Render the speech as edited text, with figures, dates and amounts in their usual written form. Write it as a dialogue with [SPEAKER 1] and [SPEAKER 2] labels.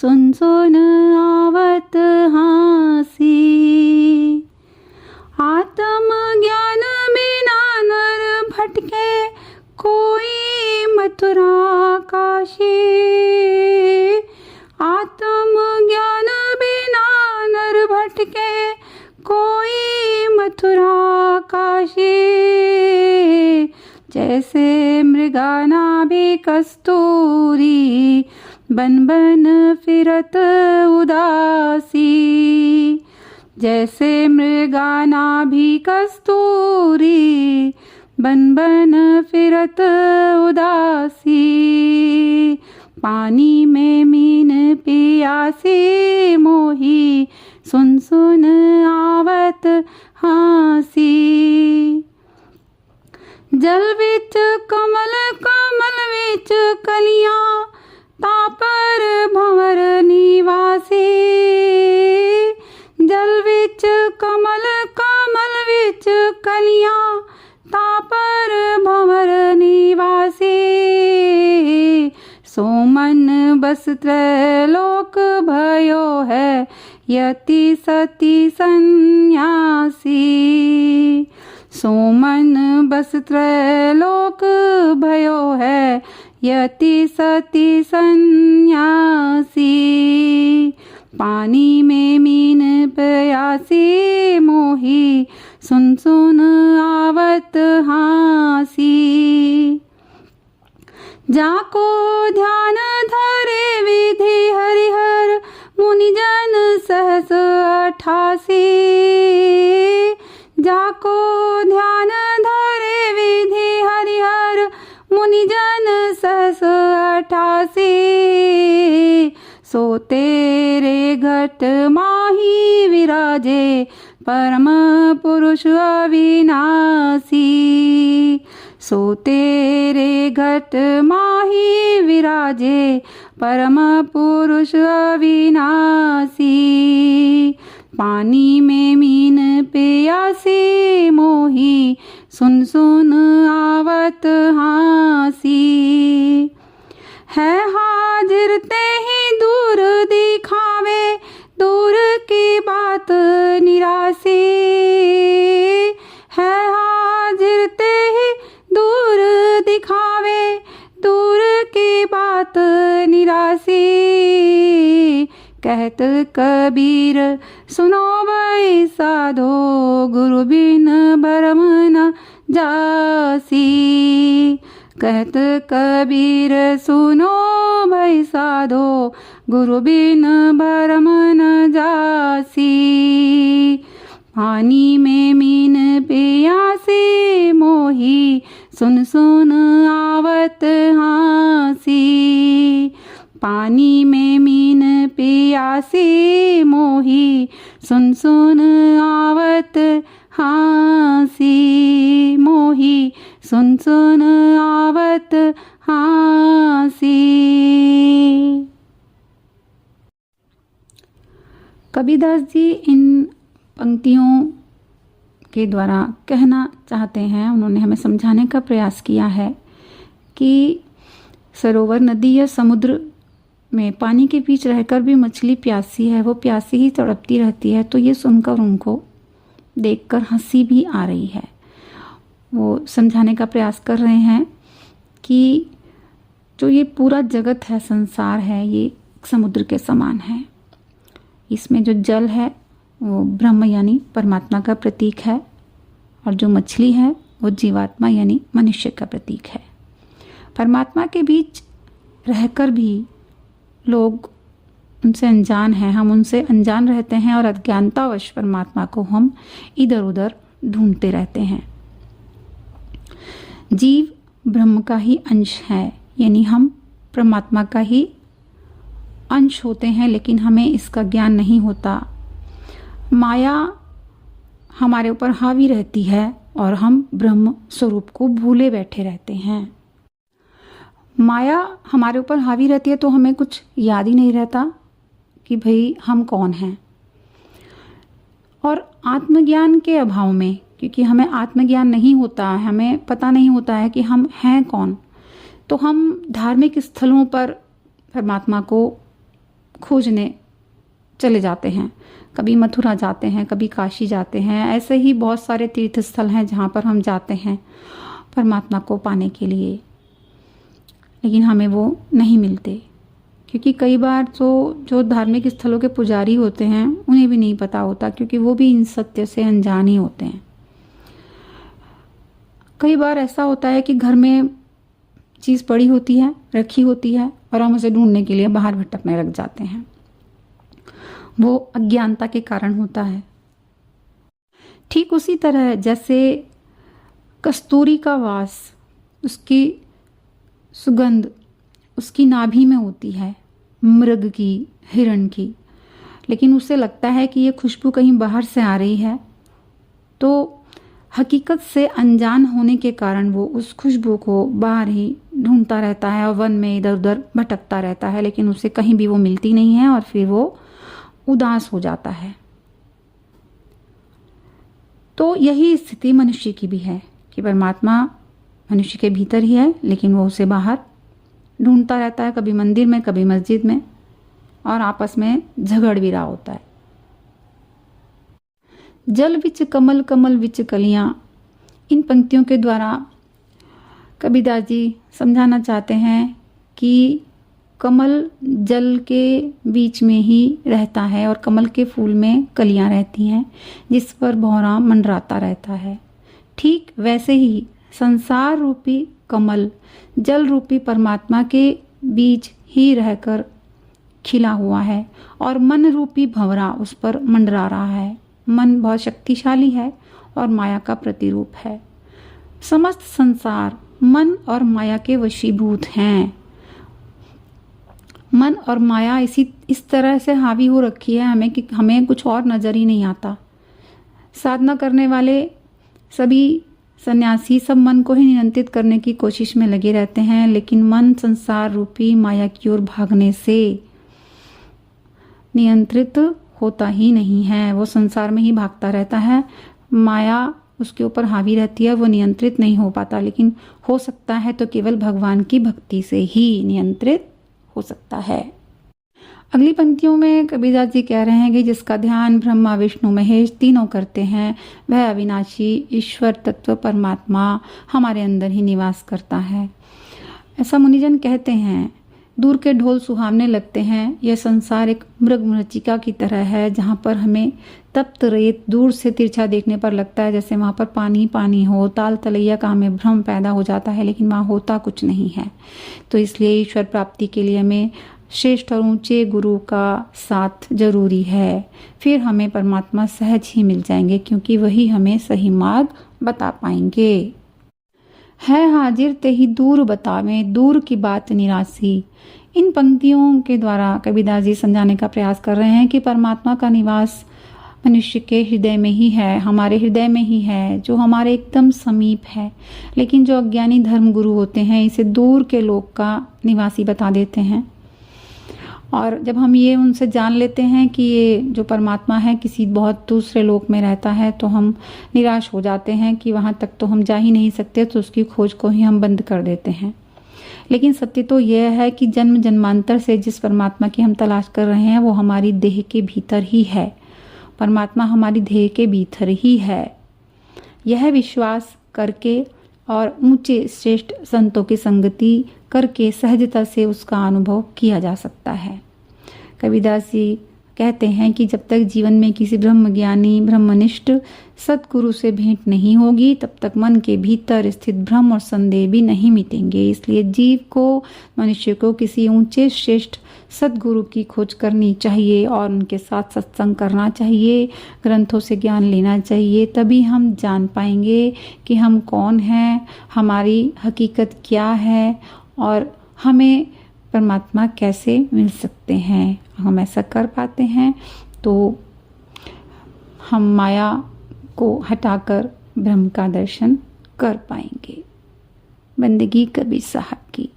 [SPEAKER 1] सुन सुन आवत हाँसी। आत्म ज्ञान बिना नर भटके, कोई मथुरा काशी। आत्म ज्ञान बिना नर भटके, कोई मथुरा काशी। जैसे मृगानाभि कस्तूरी, बन बन फिरत उदासी। जैसे मृगानाभि कस्तूरी, बन बन फिरत उदासी। पानी में मीन पियासी, मोही सुन सुन आवत हाँसी। जल विच कमल, कमल विच कलियां, तापर भंवर निवासी। जल विच कमल, कमल विच कलियां, तापर भंवर निवासी। सो मन बस त्रैलोक भयो है, यति सती सन्यासी। सो मन बस त्रैलोक भयो है, यति सती सन्यासी। पानी में मीन प्यासी, मोही सुन सुन आवत हाँसी। जाको ध्यान धरे विधि हरिहर, मुनिजन सहस 88। जाको ध्यान धरे विधि हरिहर, मुनिजन सहस 88। सो तेरे घट माही विराजे, परम पुरुष अविनाशी। सो तेरे घट माही विराजे, परम पुरुष अविनाशी। पानी में मीन पियासी, मोही सुन सुन आवत हाँसी। है हाजिर ते ही दूर दिखावे, दूर की बात निरासी। है हाजिर ते ही दूर दिखावे, दूर की बात निरासी। कहत कबीर सुनो भाई साधो, गुरु बिन भरम न जासी। कहत कबीर सुनो भाई साधो, गुरु बिन भरम न जासी। पानी में मीन पियासी, मोही सुन सुन आवत हाँसी। पानी में मीन पियासी, मोही सुन सुन आवत हाँसी। मोही सुन सुन आवत हाँसी। कबीरदास जी इन पंक्तियों के द्वारा कहना चाहते हैं, उन्होंने हमें समझाने का प्रयास किया है कि सरोवर, नदी या समुद्र में पानी के बीच रहकर भी मछली प्यासी है, वो प्यासी ही तड़पती रहती है। तो ये सुनकर उनको देखकर हंसी भी आ रही है। वो समझाने का प्रयास कर रहे हैं कि जो ये पूरा जगत है, संसार है, ये समुद्र के समान है। इसमें जो जल है वो ब्रह्म यानी परमात्मा का प्रतीक है, और जो मछली है वो जीवात्मा यानी मनुष्य का प्रतीक है। परमात्मा के बीच रहकर भी लोग उनसे अनजान हैं, हम उनसे अनजान रहते हैं, और अज्ञानतावश परमात्मा को हम इधर उधर ढूंढते रहते हैं। जीव ब्रह्म का ही अंश है, यानी हम परमात्मा का ही अंश होते हैं, लेकिन हमें इसका ज्ञान नहीं होता। माया हमारे ऊपर हावी रहती है और हम ब्रह्म स्वरूप को भूले बैठे रहते हैं। माया हमारे ऊपर हावी रहती है तो हमें कुछ याद ही नहीं रहता कि भाई हम कौन हैं। और आत्मज्ञान के अभाव में, क्योंकि हमें आत्मज्ञान नहीं होता है, हमें पता नहीं होता है कि हम हैं कौन, तो हम धार्मिक स्थलों पर परमात्मा को खोजने चले जाते हैं। कभी मथुरा जाते हैं, कभी काशी जाते हैं। ऐसे ही बहुत सारे तीर्थ स्थल हैं जहाँ पर हम जाते हैं परमात्मा को पाने के लिए, लेकिन हमें वो नहीं मिलते। क्योंकि कई बार तो जो धार्मिक स्थलों के पुजारी होते हैं उन्हें भी नहीं पता होता, क्योंकि वो भी इन सत्य से अनजान ही होते हैं। कई बार ऐसा होता है कि घर में चीज़ पड़ी होती है, रखी होती है, और हम उसे ढूंढने के लिए बाहर भटकने लग जाते हैं। वो अज्ञानता के कारण होता है। ठीक उसी तरह जैसे कस्तूरी का वास, उसकी सुगंध उसकी नाभि में होती है, मृग की, हिरण की, लेकिन उसे लगता है कि ये खुशबू कहीं बाहर से आ रही है, तो हकीकत से अनजान होने के कारण वो उस खुशबू को बाहर ही ढूंढता रहता है और वन में इधर उधर भटकता रहता है, लेकिन उसे कहीं भी वो मिलती नहीं है और फिर वो उदास हो जाता है। तो यही स्थिति मनुष्य की भी है कि परमात्मा मनुष्य के भीतर ही है, लेकिन वो उसे बाहर ढूंढता रहता है, कभी मंदिर में, कभी मस्जिद में, और आपस में झगड़ भी रहा होता है। जल विच कमल, कमल विच कलियां, इन पंक्तियों के द्वारा कबीरदास जी समझाना चाहते हैं कि कमल जल के बीच में ही रहता है और कमल के फूल में कलियां रहती हैं जिस पर भौरा मंडराता रहता है। ठीक वैसे ही संसार रूपी कमल जल रूपी परमात्मा के बीच ही रहकर खिला हुआ है और मन रूपी भंवरा उस पर मंडरा रहा है। मन बहुत शक्तिशाली है और माया का प्रतिरूप है। समस्त संसार मन और माया के वशीभूत हैं। मन और माया इस तरह से हावी हो रखी है हमें कि हमें कुछ और नज़र ही नहीं आता। साधना करने वाले सभी सन्यासी सब मन को ही नियंत्रित करने की कोशिश में लगे रहते हैं, लेकिन मन संसार रूपी माया की ओर भागने से नियंत्रित होता ही नहीं है। वो संसार में ही भागता रहता है, माया उसके ऊपर हावी रहती है, वो नियंत्रित नहीं हो पाता। लेकिन हो सकता है तो केवल भगवान की भक्ति से ही नियंत्रित हो सकता है। अगली पंक्तियों में कबीरदास जी कह रहे हैं कि जिसका ध्यान ब्रह्मा विष्णु महेश तीनों करते हैं, वह अविनाशी ईश्वर तत्व परमात्मा हमारे अंदर ही निवास करता है। ऐसा मुनिजन कहते हैं। दूर के ढोल सुहावने लगते हैं। यह संसार एक मृग मृचिका की तरह है, जहाँ पर हमें तप्त रेत दूर से तिरछा देखने पर लगता है जैसे वहाँ पर पानी पानी हो। ताल तलैया का हमें भ्रम पैदा हो जाता है, लेकिन वहाँ होता कुछ नहीं है। तो इसलिए ईश्वर प्राप्ति के लिए हमें श्रेष्ठ और ऊंचे गुरु का साथ जरूरी है। फिर हमें परमात्मा सहज ही मिल जाएंगे, क्योंकि वही हमें सही मार्ग बता पाएंगे। है हाजिर ते ही दूर बतावें, दूर की बात निरासी। इन पंक्तियों के द्वारा कबीरदास जी समझाने का प्रयास कर रहे हैं कि परमात्मा का निवास मनुष्य के हृदय में ही है, हमारे हृदय में ही है, जो हमारे एकदम समीप है। लेकिन जो अज्ञानी धर्म गुरु होते हैं इसे दूर के लोक का निवासी बता देते हैं। और जब हम ये उनसे जान लेते हैं कि ये जो परमात्मा है किसी बहुत दूसरे लोक में रहता है, तो हम निराश हो जाते हैं कि वहाँ तक तो हम जा ही नहीं सकते, तो उसकी खोज को ही हम बंद कर देते हैं। लेकिन सत्य तो यह है कि जन्म जन्मांतर से जिस परमात्मा की हम तलाश कर रहे हैं वो हमारी देह के भीतर ही है। परमात्मा हमारी देह के भीतर ही है। यह विश्वास करके और ऊंचे श्रेष्ठ संतों की संगति करके सहजता से उसका अनुभव किया जा सकता है। कबीरदास जी कहते हैं कि जब तक जीवन में किसी ब्रह्मज्ञानी ब्रह्मनिष्ठ सतगुरु से भेंट नहीं होगी, तब तक मन के भीतर स्थित भ्रम और संदेह भी नहीं मिटेंगे। इसलिए जीव को, मनुष्य को किसी ऊंचे श्रेष्ठ सतगुरु की खोज करनी चाहिए और उनके साथ सत्संग करना चाहिए, ग्रंथों से ज्ञान लेना चाहिए। तभी हम जान पाएंगे कि हम कौन हैं, हमारी हकीकत क्या है और हमें परमात्मा कैसे मिल सकते हैं। हम ऐसा कर पाते हैं तो हम माया को हटाकर ब्रह्म का दर्शन कर पाएंगे। बंदगी कबीर साहब की।